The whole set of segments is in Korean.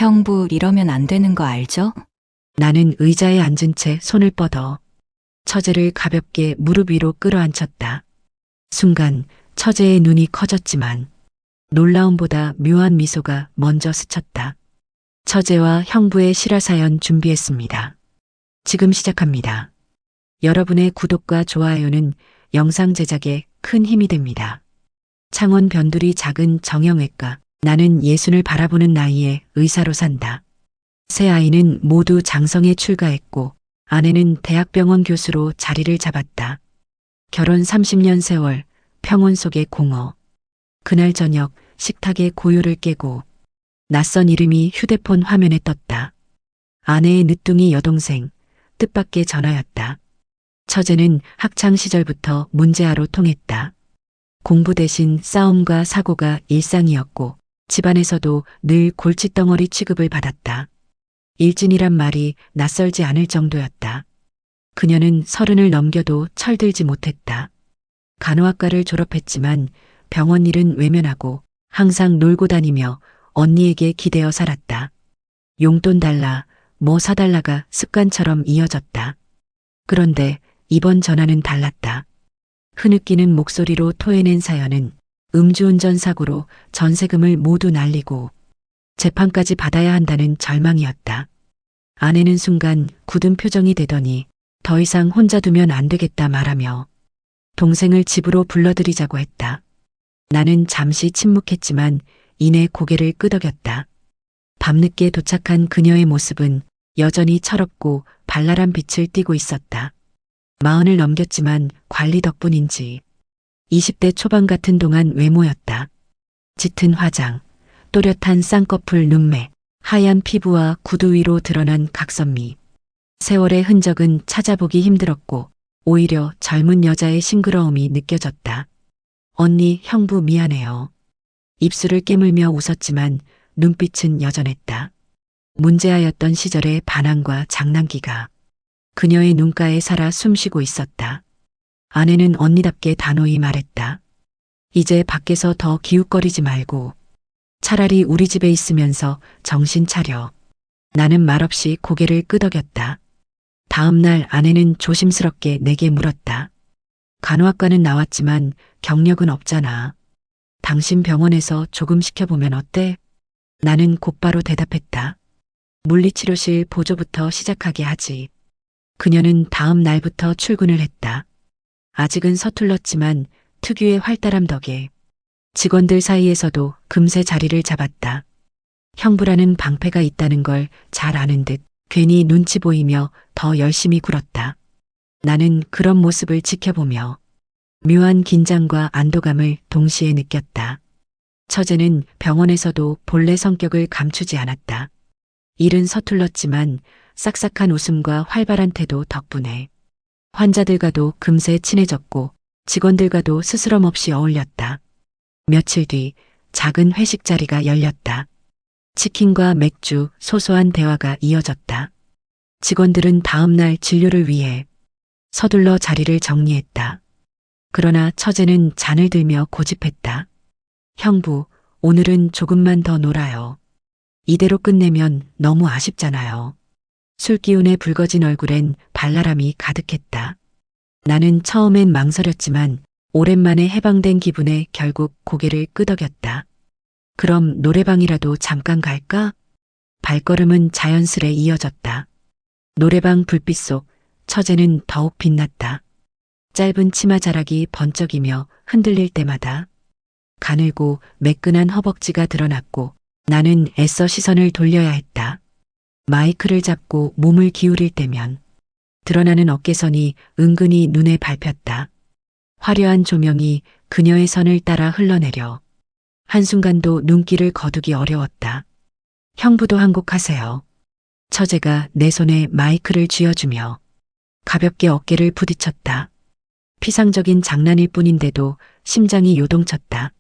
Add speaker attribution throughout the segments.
Speaker 1: 형부, 이러면 안 되는 거 알죠?
Speaker 2: 나는 의자에 앉은 채 손을 뻗어 처제를 가볍게 무릎 위로 끌어안혔다. 순간 처제의 눈이 커졌지만 놀라움보다 묘한 미소가 먼저 스쳤다. 처제와 형부의 실화사연 준비했습니다. 지금 시작합니다. 여러분의 구독과 좋아요는 영상 제작에 큰 힘이 됩니다. 창원 변두리 작은 정형외과. 나는 예순을 바라보는 나이에 의사로 산다. 세 아이는 모두 장성에 출가했고 아내는 대학병원 교수로 자리를 잡았다. 결혼 30년 세월, 평온 속의 공허. 그날 저녁 식탁의 고요를 깨고 낯선 이름이 휴대폰 화면에 떴다. 아내의 늦둥이 여동생, 뜻밖의 전화였다. 처제는 학창 시절부터 문제아로 통했다. 공부 대신 싸움과 사고가 일상이었고 집안에서도 늘 골칫덩어리 취급을 받았다. 일진이란 말이 낯설지 않을 정도였다. 그녀는 30을 넘겨도 철들지 못했다. 간호학과를 졸업했지만 병원 일은 외면하고 항상 놀고 다니며 언니에게 기대어 살았다. 용돈 달라, 뭐 사달라가 습관처럼 이어졌다. 그런데 이번 전화는 달랐다. 흐느끼는 목소리로 토해낸 사연은 음주운전 사고로 전세금을 모두 날리고 재판까지 받아야 한다는 절망이었다. 아내는 순간 굳은 표정이 되더니 더 이상 혼자 두면 안 되겠다 말하며 동생을 집으로 불러들이자고 했다. 나는 잠시 침묵했지만 이내 고개를 끄덕였다. 밤늦게 도착한 그녀의 모습은 여전히 철없고 발랄한 빛을 띠고 있었다. 40을 넘겼지만 관리 덕분인지 20대 초반 같은 동안 외모였다. 짙은 화장, 또렷한 쌍꺼풀 눈매, 하얀 피부와 구두 위로 드러난 각선미. 세월의 흔적은 찾아보기 힘들었고 오히려 젊은 여자의 싱그러움이 느껴졌다. 언니, 형부 미안해요. 입술을 깨물며 웃었지만 눈빛은 여전했다. 문제아였던 시절의 반항과 장난기가 그녀의 눈가에 살아 숨쉬고 있었다. 아내는 언니답게 단호히 말했다. 이제 밖에서 더 기웃거리지 말고 차라리 우리 집에 있으면서 정신 차려. 나는 말없이 고개를 끄덕였다. 다음 날 아내는 조심스럽게 내게 물었다. 간호학과는 나왔지만 경력은 없잖아. 당신 병원에서 조금 시켜보면 어때? 나는 곧바로 대답했다. 물리치료실 보조부터 시작하게 하지. 그녀는 다음 날부터 출근을 했다. 아직은 서툴렀지만 특유의 활달함 덕에 직원들 사이에서도 금세 자리를 잡았다. 형부라는 방패가 있다는 걸 잘 아는 듯 괜히 눈치 보이며 더 열심히 굴었다. 나는 그런 모습을 지켜보며 묘한 긴장과 안도감을 동시에 느꼈다. 처제는 병원에서도 본래 성격을 감추지 않았다. 일은 서툴렀지만 싹싹한 웃음과 활발한 태도 덕분에 환자들과도 금세 친해졌고 직원들과도 스스럼 없이 어울렸다. 며칠 뒤 작은 회식 자리가 열렸다. 치킨과 맥주, 소소한 대화가 이어졌다. 직원들은 다음 날 진료를 위해 서둘러 자리를 정리했다. 그러나 처제는 잔을 들며 고집했다. 형부, 오늘은 조금만 더 놀아요. 이대로 끝내면 너무 아쉽잖아요. 술기운에 붉어진 얼굴엔 발랄함이 가득했다. 나는 처음엔 망설였지만 오랜만에 해방된 기분에 결국 고개를 끄덕였다. 그럼 노래방이라도 잠깐 갈까? 발걸음은 자연스레 이어졌다. 노래방 불빛 속 처제는 더욱 빛났다. 짧은 치마 자락이 번쩍이며 흔들릴 때마다 가늘고 매끈한 허벅지가 드러났고 나는 애써 시선을 돌려야 했다. 마이크를 잡고 몸을 기울일 때면 드러나는 어깨선이 은근히 눈에 밟혔다. 화려한 조명이 그녀의 선을 따라 흘러내려 한순간도 눈길을 거두기 어려웠다. 형부도 한 곡 하세요. 처제가 내 손에 마이크를 쥐어주며 가볍게 어깨를 부딪혔다. 피상적인 장난일 뿐인데도 심장이 요동쳤다.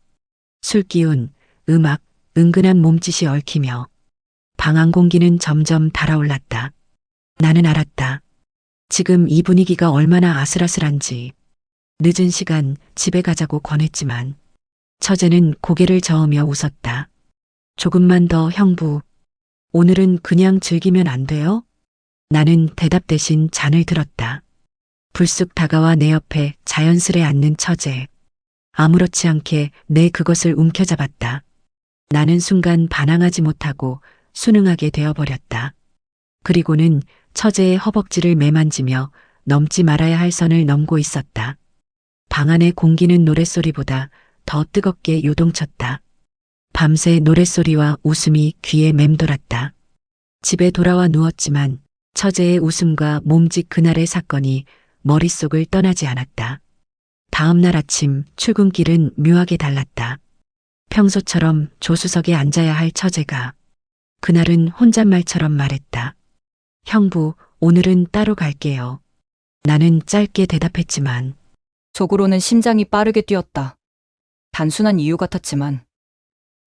Speaker 2: 술기운, 음악, 은근한 몸짓이 얽히며 방 안 공기는 점점 달아올랐다. 나는 알았다. 지금 이 분위기가 얼마나 아슬아슬한지. 늦은 시간 집에 가자고 권했지만 처제는 고개를 저으며 웃었다. 조금만 더 형부. 오늘은 그냥 즐기면 안 돼요? 나는 대답 대신 잔을 들었다. 불쑥 다가와 내 옆에 자연스레 앉는 처제. 아무렇지 않게 내 그것을 움켜잡았다. 나는 순간 반항하지 못하고 순응하게 되어버렸다. 그리고는 처제의 허벅지를 매만지며 넘지 말아야 할 선을 넘고 있었다. 방 안의 공기는 노랫소리보다 더 뜨겁게 요동쳤다. 밤새 노랫소리와 웃음이 귀에 맴돌았다. 집에 돌아와 누웠지만 처제의 웃음과 몸짓 그날의 사건이 머릿속을 떠나지 않았다. 다음 날 아침 출근길은 묘하게 달랐다. 평소처럼 조수석에 앉아야 할 처제가 그날은 혼잣말처럼 말했다. 형부, 오늘은 따로 갈게요. 나는 짧게 대답했지만
Speaker 1: 속으로는 심장이 빠르게 뛰었다. 단순한 이유 같았지만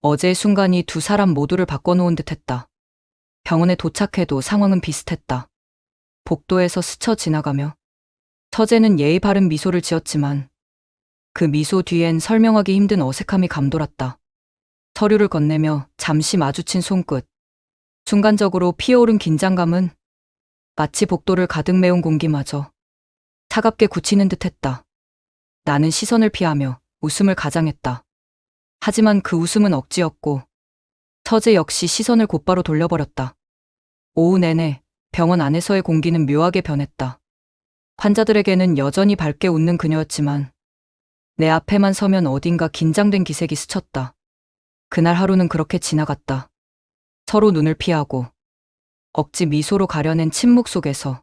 Speaker 1: 어제의 순간이 두 사람 모두를 바꿔놓은 듯했다. 병원에 도착해도 상황은 비슷했다. 복도에서 스쳐 지나가며 처제는 예의 바른 미소를 지었지만 그 미소 뒤엔 설명하기 힘든 어색함이 감돌았다. 서류를 건네며 잠시 마주친 손끝. 순간적으로 피어오른 긴장감은 마치 복도를 가득 메운 공기마저 차갑게 굳히는 듯했다. 나는 시선을 피하며 웃음을 가장했다. 하지만 그 웃음은 억지였고 처제 역시 시선을 곧바로 돌려버렸다. 오후 내내 병원 안에서의 공기는 묘하게 변했다. 환자들에게는 여전히 밝게 웃는 그녀였지만 내 앞에만 서면 어딘가 긴장된 기색이 스쳤다. 그날 하루는 그렇게 지나갔다. 서로 눈을 피하고 억지 미소로 가려낸 침묵 속에서.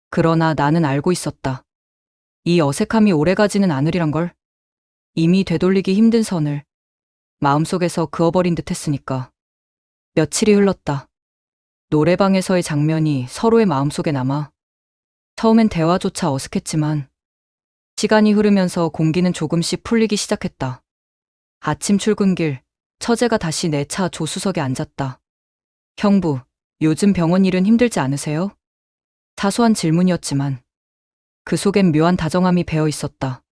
Speaker 1: 그러나 나는 알고 있었다. 이 어색함이 오래가지는 않으리란 걸. 이미 되돌리기 힘든 선을 마음속에서 그어버린 듯 했으니까. 며칠이 흘렀다. 노래방에서의 장면이 서로의 마음속에 남아 처음엔 대화조차 어색했지만 시간이 흐르면서 공기는 조금씩 풀리기 시작했다. 아침 출근길, 처제가 다시 내 차 조수석에 앉았다. 형부, 요즘 병원 일은 힘들지 않으세요? 사소한 질문이었지만 그 속엔 묘한 다정함이 배어 있었다.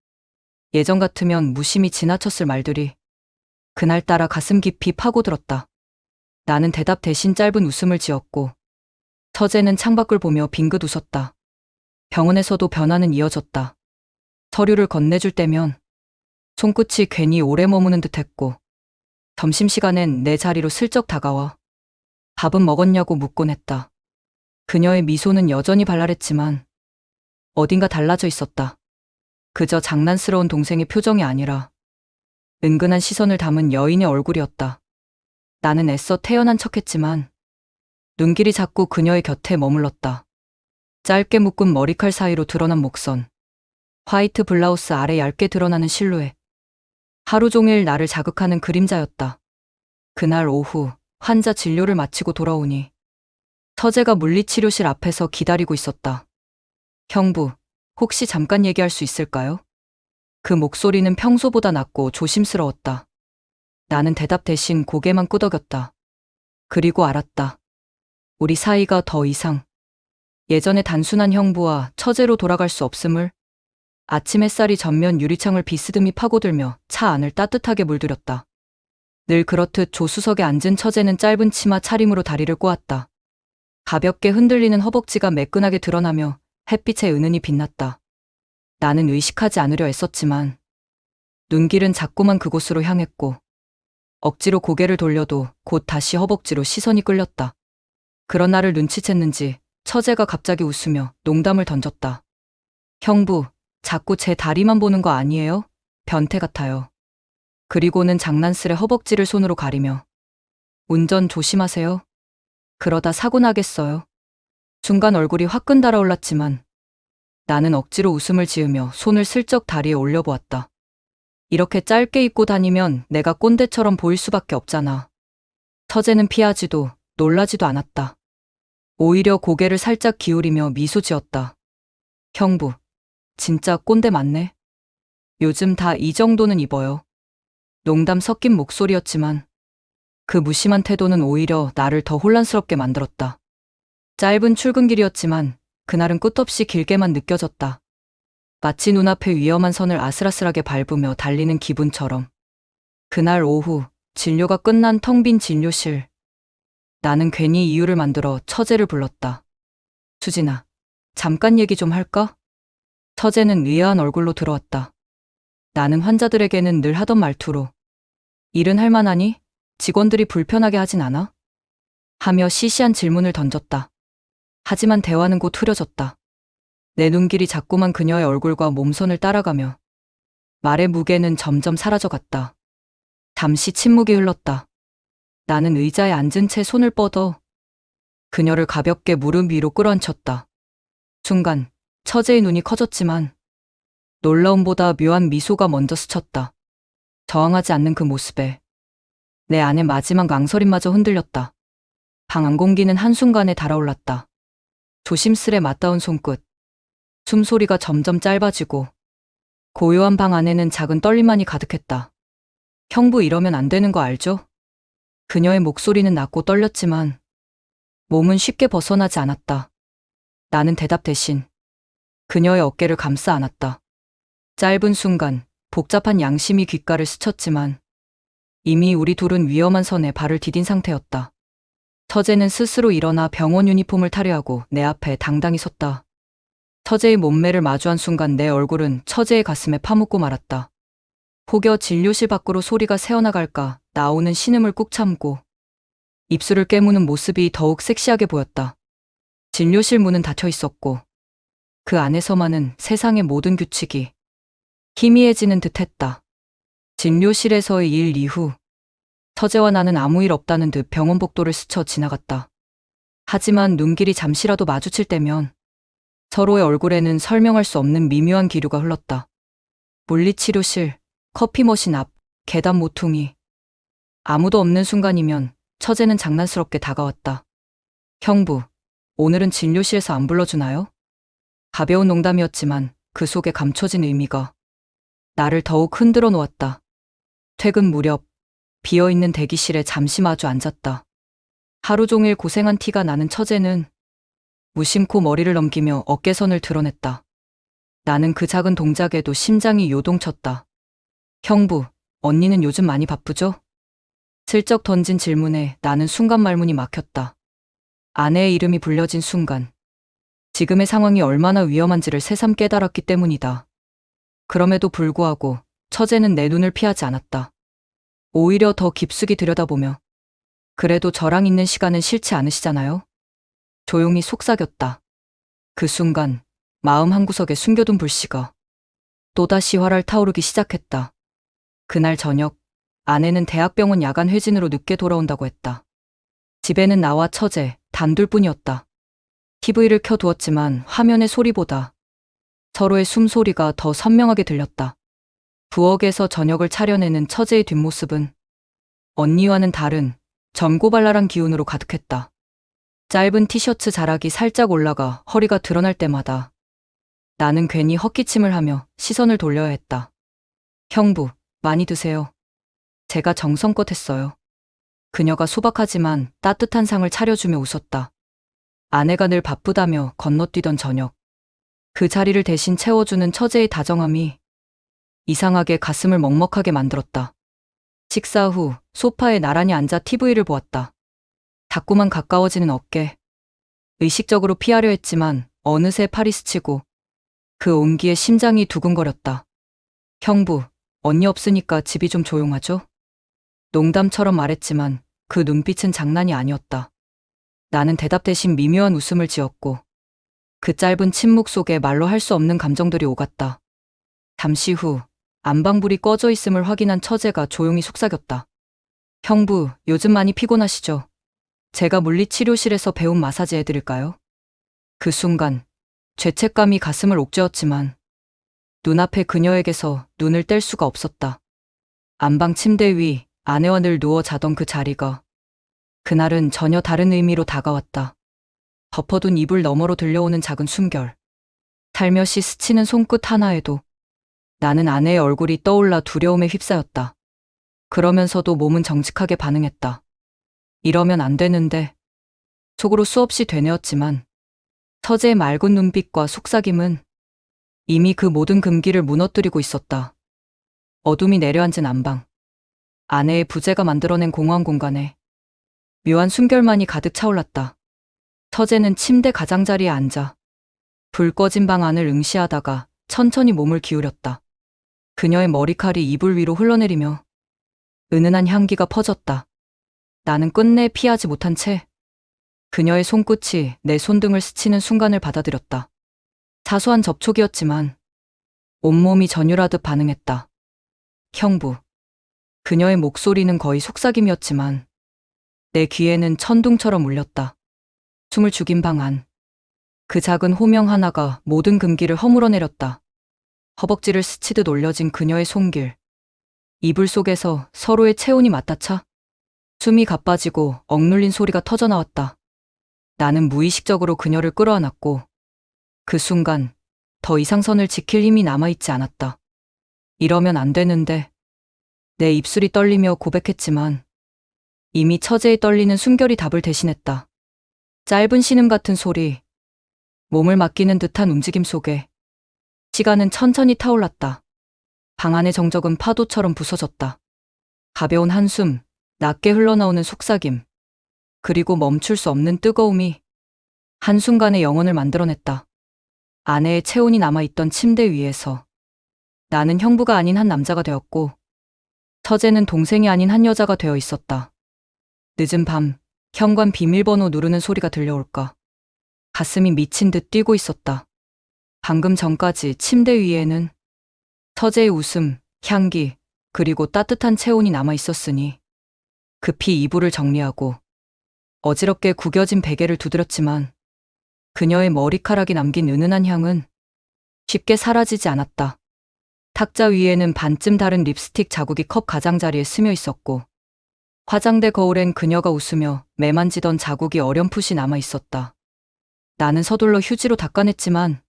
Speaker 1: 예전 같으면 무심히 지나쳤을 말들이 그날따라 가슴 깊이 파고들었다. 나는 대답 대신 짧은 웃음을 지었고 처제는 창밖을 보며 빙긋 웃었다. 병원에서도 변화는 이어졌다. 서류를 건네줄 때면 손끝이 괜히 오래 머무는 듯했고 점심시간엔 내 자리로 슬쩍 다가와 밥은 먹었냐고 묻곤 했다. 그녀의 미소는 여전히 발랄했지만 어딘가 달라져 있었다. 그저 장난스러운 동생의 표정이 아니라 은근한 시선을 담은 여인의 얼굴이었다. 나는 애써 태연한 척했지만 눈길이 자꾸 그녀의 곁에 머물렀다. 짧게 묶은 머리칼 사이로 드러난 목선, 화이트 블라우스 아래 얇게 드러나는 실루엣. 하루 종일 나를 자극하는 그림자였다. 그날 오후 환자 진료를 마치고 돌아오니 처제가 물리치료실 앞에서 기다리고 있었다. 형부, 혹시 잠깐 얘기할 수 있을까요? 그 목소리는 평소보다 낮고 조심스러웠다. 나는 대답 대신 고개만 끄덕였다. 그리고 알았다. 우리 사이가 더 이상 예전의 단순한 형부와 처제로 돌아갈 수 없음을. 아침 햇살이 전면 유리창을 비스듬히 파고들며 차 안을 따뜻하게 물들였다. 늘 그렇듯 조수석에 앉은 처제는 짧은 치마 차림으로 다리를 꼬았다. 가볍게 흔들리는 허벅지가 매끈하게 드러나며 햇빛에 은은히 빛났다. 나는 의식하지 않으려 애썼지만 눈길은 자꾸만 그곳으로 향했고 억지로 고개를 돌려도 곧 다시 허벅지로 시선이 끌렸다. 그런 나를 눈치챘는지 처제가 갑자기 웃으며 농담을 던졌다. 형부, 자꾸 제 다리만 보는 거 아니에요? 변태 같아요. 그리고는 장난스레 허벅지를 손으로 가리며 운전 조심하세요. 그러다 사고 나겠어요. 순간 얼굴이 화끈 달아올랐지만 나는 억지로 웃음을 지으며 손을 슬쩍 다리에 올려보았다. 이렇게 짧게 입고 다니면 내가 꼰대처럼 보일 수밖에 없잖아. 처제는 피하지도 놀라지도 않았다. 오히려 고개를 살짝 기울이며 미소 지었다. 형부, 진짜 꼰대 맞네. 요즘 다 이 정도는 입어요. 농담 섞인 목소리였지만 그 무심한 태도는 오히려 나를 더 혼란스럽게 만들었다. 짧은 출근길이었지만 그날은 끝없이 길게만 느껴졌다. 마치 눈앞에 위험한 선을 아슬아슬하게 밟으며 달리는 기분처럼. 그날 오후 진료가 끝난 텅 빈 진료실. 나는 괜히 이유를 만들어 처제를 불렀다. 수진아, 잠깐 얘기 좀 할까? 처제는 의아한 얼굴로 들어왔다. 나는 환자들에게는 늘 하던 말투로 일은 할 만하니? 직원들이 불편하게 하진 않아? 하며 시시한 질문을 던졌다. 하지만 대화는 곧 흐려졌다. 내 눈길이 자꾸만 그녀의 얼굴과 몸선을 따라가며 말의 무게는 점점 사라져갔다. 잠시 침묵이 흘렀다. 나는 의자에 앉은 채 손을 뻗어 그녀를 가볍게 무릎 위로 끌어안쳤다. 순간 처제의 눈이 커졌지만 놀라움보다 묘한 미소가 먼저 스쳤다. 저항하지 않는 그 모습에 내 안의 마지막 망설임마저 흔들렸다. 방 안 공기는 한순간에 달아올랐다. 조심스레 맞닿은 손끝, 숨소리가 점점 짧아지고 고요한 방 안에는 작은 떨림만이 가득했다. 형부 이러면 안 되는 거 알죠? 그녀의 목소리는 낮고 떨렸지만 몸은 쉽게 벗어나지 않았다. 나는 대답 대신 그녀의 어깨를 감싸 안았다. 짧은 순간 복잡한 양심이 귓가를 스쳤지만 이미 우리 둘은 위험한 선에 발을 디딘 상태였다. 처제는 스스로 일어나 병원 유니폼을 탈의하고 내 앞에 당당히 섰다. 처제의 몸매를 마주한 순간 내 얼굴은 처제의 가슴에 파묻고 말았다. 혹여 진료실 밖으로 소리가 새어나갈까 나오는 신음을 꾹 참고 입술을 깨무는 모습이 더욱 섹시하게 보였다. 진료실 문은 닫혀 있었고 그 안에서만은 세상의 모든 규칙이 희미해지는 듯했다. 진료실에서의 일 이후 처제와 나는 아무 일 없다는 듯 병원 복도를 스쳐 지나갔다. 하지만 눈길이 잠시라도 마주칠 때면 서로의 얼굴에는 설명할 수 없는 미묘한 기류가 흘렀다. 물리치료실, 커피 머신 앞, 계단 모퉁이. 아무도 없는 순간이면 처제는 장난스럽게 다가왔다. 형부, 오늘은 진료실에서 안 불러주나요? 가벼운 농담이었지만 그 속에 감춰진 의미가 나를 더욱 흔들어 놓았다. 퇴근 무렵 비어있는 대기실에 잠시 마주 앉았다. 하루 종일 고생한 티가 나는 처제는 무심코 머리를 넘기며 어깨선을 드러냈다. 나는 그 작은 동작에도 심장이 요동쳤다. 형부, 언니는 요즘 많이 바쁘죠? 슬쩍 던진 질문에 나는 순간 말문이 막혔다. 아내의 이름이 불려진 순간 지금의 상황이 얼마나 위험한지를 새삼 깨달았기 때문이다. 그럼에도 불구하고 처제는 내 눈을 피하지 않았다. 오히려 더 깊숙이 들여다보며 그래도 저랑 있는 시간은 싫지 않으시잖아요? 조용히 속삭였다. 그 순간 마음 한구석에 숨겨둔 불씨가 또다시 활활 타오르기 시작했다. 그날 저녁 아내는 대학병원 야간 회진으로 늦게 돌아온다고 했다. 집에는 나와 처제 단둘뿐이었다. TV를 켜두었지만 화면의 소리보다 서로의 숨소리가 더 선명하게 들렸다. 부엌에서 저녁을 차려내는 처제의 뒷모습은 언니와는 다른 점고발랄한 기운으로 가득했다. 짧은 티셔츠 자락이 살짝 올라가 허리가 드러날 때마다 나는 괜히 헛기침을 하며 시선을 돌려야 했다. 형부, 많이 드세요. 제가 정성껏 했어요. 그녀가 소박하지만 따뜻한 상을 차려주며 웃었다. 아내가 늘 바쁘다며 건너뛰던 저녁. 그 자리를 대신 채워주는 처제의 다정함이 이상하게 가슴을 먹먹하게 만들었다. 식사 후 소파에 나란히 앉아 TV를 보았다. 자꾸만 가까워지는 어깨. 의식적으로 피하려 했지만 어느새 팔이 스치고 그 온기에 심장이 두근거렸다. 형부, 언니 없으니까 집이 좀 조용하죠? 농담처럼 말했지만 그 눈빛은 장난이 아니었다. 나는 대답 대신 미묘한 웃음을 지었고 그 짧은 침묵 속에 말로 할 수 없는 감정들이 오갔다. 잠시 후 안방불이 꺼져 있음을 확인한 처제가 조용히 속삭였다. 형부, 요즘 많이 피곤하시죠? 제가 물리치료실에서 배운 마사지 해드릴까요? 그 순간 죄책감이 가슴을 옥죄었지만 눈앞에 그녀에게서 눈을 뗄 수가 없었다. 안방 침대 위 아내와 늘 누워 자던 그 자리가 그날은 전혀 다른 의미로 다가왔다. 덮어둔 이불 너머로 들려오는 작은 숨결. 살며시 스치는 손끝 하나에도 나는 아내의 얼굴이 떠올라 두려움에 휩싸였다. 그러면서도 몸은 정직하게 반응했다. 이러면 안 되는데. 속으로 수없이 되뇌었지만 처제의 맑은 눈빛과 속삭임은 이미 그 모든 금기를 무너뜨리고 있었다. 어둠이 내려앉은 안방. 아내의 부재가 만들어낸 공허한 공간에 묘한 순결만이 가득 차올랐다. 처제는 침대 가장자리에 앉아 불 꺼진 방 안을 응시하다가 천천히 몸을 기울였다. 그녀의 머리칼이 이불 위로 흘러내리며 은은한 향기가 퍼졌다. 나는 끝내 피하지 못한 채 그녀의 손끝이 내 손등을 스치는 순간을 받아들였다. 사소한 접촉이었지만 온몸이 전율하듯 반응했다. 형부. 그녀의 목소리는 거의 속삭임이었지만 내 귀에는 천둥처럼 울렸다. 숨을 죽인 방 안. 그 작은 호명 하나가 모든 금기를 허물어내렸다. 허벅지를 스치듯 올려진 그녀의 손길. 이불 속에서 서로의 체온이 맞닿아 숨이 가빠지고 억눌린 소리가 터져나왔다. 나는 무의식적으로 그녀를 끌어안았고 그 순간 더 이상 선을 지킬 힘이 남아있지 않았다. 이러면 안 되는데. 내 입술이 떨리며 고백했지만 이미 처제의 떨리는 숨결이 답을 대신했다. 짧은 신음 같은 소리, 몸을 맡기는 듯한 움직임 속에 시간은 천천히 타올랐다. 방 안의 정적은 파도처럼 부서졌다. 가벼운 한숨, 낮게 흘러나오는 속삭임, 그리고 멈출 수 없는 뜨거움이 한순간에 영혼을 만들어냈다. 아내의 체온이 남아있던 침대 위에서 나는 형부가 아닌 한 남자가 되었고 처제는 동생이 아닌 한 여자가 되어 있었다. 늦은 밤, 현관 비밀번호 누르는 소리가 들려올까. 가슴이 미친 듯 뛰고 있었다. 방금 전까지 침대 위에는 처제의 웃음, 향기, 그리고 따뜻한 체온이 남아 있었으니 급히 이불을 정리하고 어지럽게 구겨진 베개를 두드렸지만 그녀의 머리카락이 남긴 은은한 향은 쉽게 사라지지 않았다. 탁자 위에는 반쯤 다른 립스틱 자국이 컵 가장자리에 스며 있었고 화장대 거울엔 그녀가 웃으며 매만지던 자국이 어렴풋이 남아 있었다. 나는 서둘러 휴지로 닦아냈지만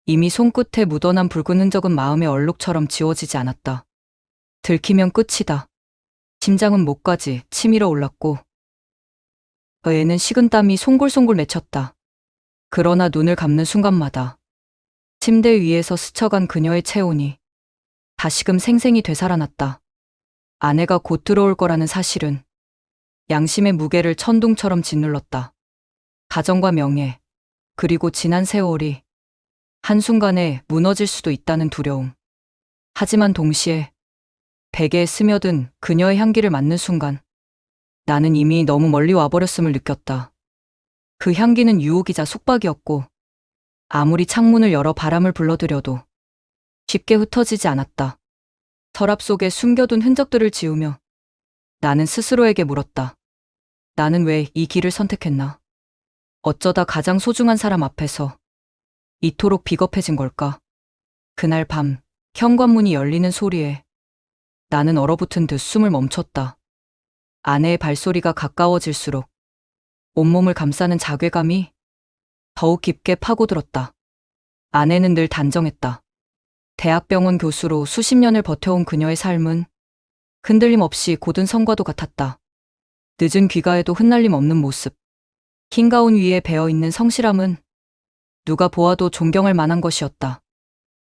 Speaker 1: 이미 손끝에 묻어난 붉은 흔적은 마음의 얼룩처럼 지워지지 않았다. 들키면 끝이다. 심장은 목까지 치밀어 올랐고 애는 식은땀이 송골송골 맺혔다. 그러나 눈을 감는 순간마다 침대 위에서 스쳐간 그녀의 체온이 다시금 생생히 되살아났다. 아내가 곧 들어올 거라는 사실은 양심의 무게를 천둥처럼 짓눌렀다. 가정과 명예, 그리고 지난 세월이 한순간에 무너질 수도 있다는 두려움. 하지만 동시에 베개에 스며든 그녀의 향기를 맡는 순간 나는 이미 너무 멀리 와버렸음을 느꼈다. 그 향기는 유혹이자 속박이었고 아무리 창문을 열어 바람을 불러들여도 쉽게 흩어지지 않았다. 서랍 속에 숨겨둔 흔적들을 지우며 나는 스스로에게 물었다. 나는 왜 이 길을 선택했나? 어쩌다 가장 소중한 사람 앞에서 이토록 비겁해진 걸까? 그날 밤 현관문이 열리는 소리에 나는 얼어붙은 듯 숨을 멈췄다. 아내의 발소리가 가까워질수록 온몸을 감싸는 자괴감이 더욱 깊게 파고들었다. 아내는 늘 단정했다. 대학병원 교수로 수십 년을 버텨온 그녀의 삶은 흔들림 없이 고든 성과도 같았다. 늦은 귀가에도 흩날림 없는 모습, 흰 가운 위에 배어있는 성실함은 누가 보아도 존경할 만한 것이었다.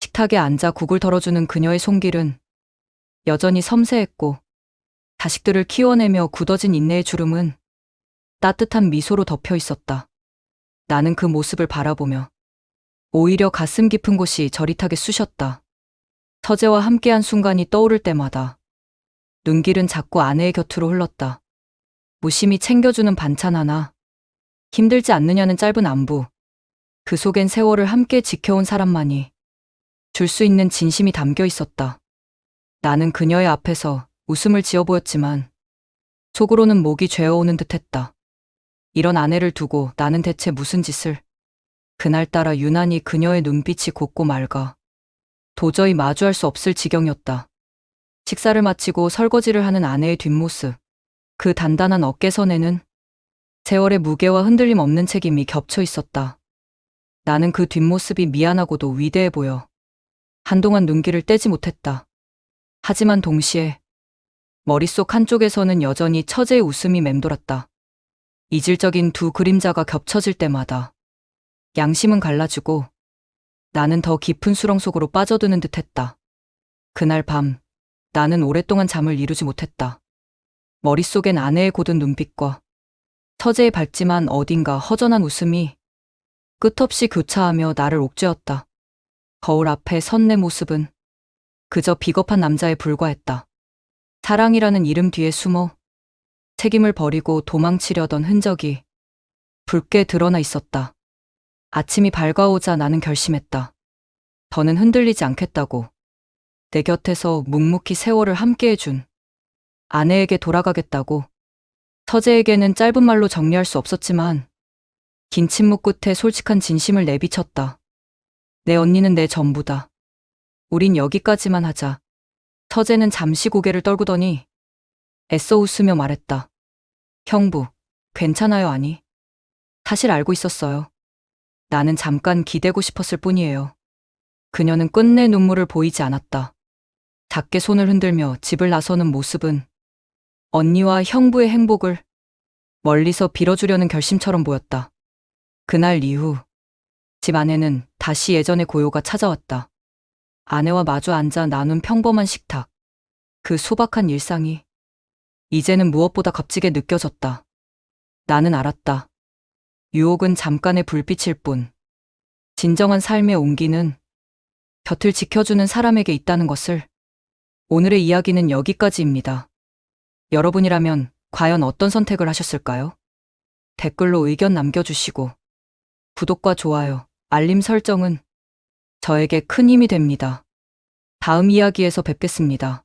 Speaker 1: 식탁에 앉아 국을 덜어주는 그녀의 손길은 여전히 섬세했고 자식들을 키워내며 굳어진 인내의 주름은 따뜻한 미소로 덮여 있었다. 나는 그 모습을 바라보며 오히려 가슴 깊은 곳이 저릿하게 쑤셨다. 처제와 함께한 순간이 떠오를 때마다 눈길은 자꾸 아내의 곁으로 흘렀다. 무심히 챙겨주는 반찬 하나, 힘들지 않느냐는 짧은 안부, 그 속엔 세월을 함께 지켜온 사람만이 줄 수 있는 진심이 담겨 있었다. 나는 그녀의 앞에서 웃음을 지어 보였지만 속으로는 목이 죄어오는 듯했다. 이런 아내를 두고 나는 대체 무슨 짓을. 그날따라 유난히 그녀의 눈빛이 곱고 맑아 도저히 마주할 수 없을 지경이었다. 식사를 마치고 설거지를 하는 아내의 뒷모습, 그 단단한 어깨선에는 세월의 무게와 흔들림 없는 책임이 겹쳐 있었다. 나는 그 뒷모습이 미안하고도 위대해 보여 한동안 눈길을 떼지 못했다. 하지만 동시에 머릿속 한쪽에서는 여전히 처제의 웃음이 맴돌았다. 이질적인 두 그림자가 겹쳐질 때마다 양심은 갈라지고 나는 더 깊은 수렁 속으로 빠져드는 듯했다. 그날 밤 나는 오랫동안 잠을 이루지 못했다. 머릿속엔 아내의 고든 눈빛과 처제의 밝지만 어딘가 허전한 웃음이 끝없이 교차하며 나를 옥죄었다. 거울 앞에 선 내 모습은 그저 비겁한 남자에 불과했다. 사랑이라는 이름 뒤에 숨어 책임을 버리고 도망치려던 흔적이 붉게 드러나 있었다. 아침이 밝아오자 나는 결심했다. 더는 흔들리지 않겠다고. 내 곁에서 묵묵히 세월을 함께해준 아내에게 돌아가겠다고. 처제에게는 짧은 말로 정리할 수 없었지만 긴 침묵 끝에 솔직한 진심을 내비쳤다. 내 언니는 내 전부다. 우린 여기까지만 하자. 처제는 잠시 고개를 떨구더니 애써 웃으며 말했다. 형부, 괜찮아요. 아니. 사실 알고 있었어요. 나는 잠깐 기대고 싶었을 뿐이에요. 그녀는 끝내 눈물을 보이지 않았다. 작게 손을 흔들며 집을 나서는 모습은 언니와 형부의 행복을 멀리서 빌어주려는 결심처럼 보였다. 그날 이후 집 안에는 다시 예전의 고요가 찾아왔다. 아내와 마주 앉아 나눈 평범한 식탁. 그 소박한 일상이 이제는 무엇보다 값지게 느껴졌다. 나는 알았다. 유혹은 잠깐의 불빛일 뿐, 진정한 삶의 온기는 곁을 지켜주는 사람에게 있다는 것을. 오늘의 이야기는 여기까지입니다. 여러분이라면 과연 어떤 선택을 하셨을까요? 댓글로 의견 남겨주시고 구독과 좋아요, 알림 설정은 저에게 큰 힘이 됩니다. 다음 이야기에서 뵙겠습니다.